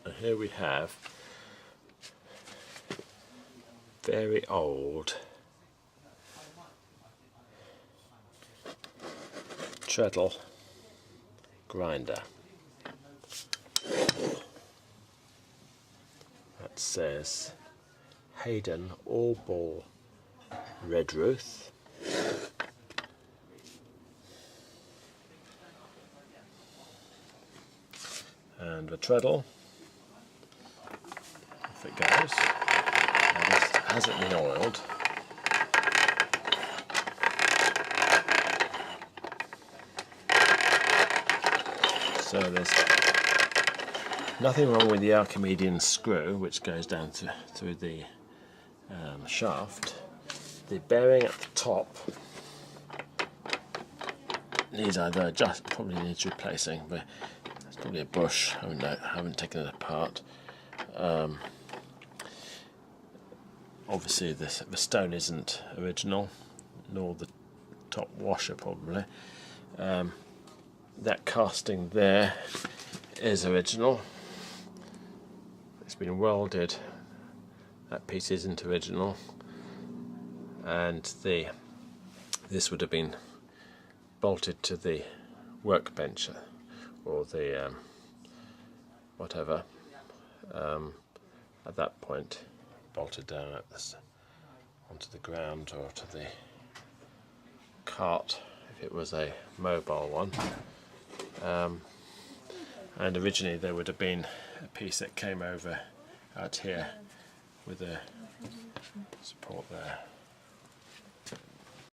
And here we have very old Treadle grinder that says Hayden All Ball Red Ruth. And the treadle, off it goes. Now this hasn't been oiled. So there's nothing wrong with the Archimedean screw, which goes down through the shaft. The bearing at the top needs either probably needs replacing, but it's probably a bush. I haven't taken it apart. Obviously the stone isn't original, nor the top washer probably. That casting there is original. It's been welded. That piece isn't original, and this would have been bolted to the workbench or the whatever. At that point, bolted down onto the ground or to the cart if it was a mobile one. And originally there would have been a piece that came over out here with a support there.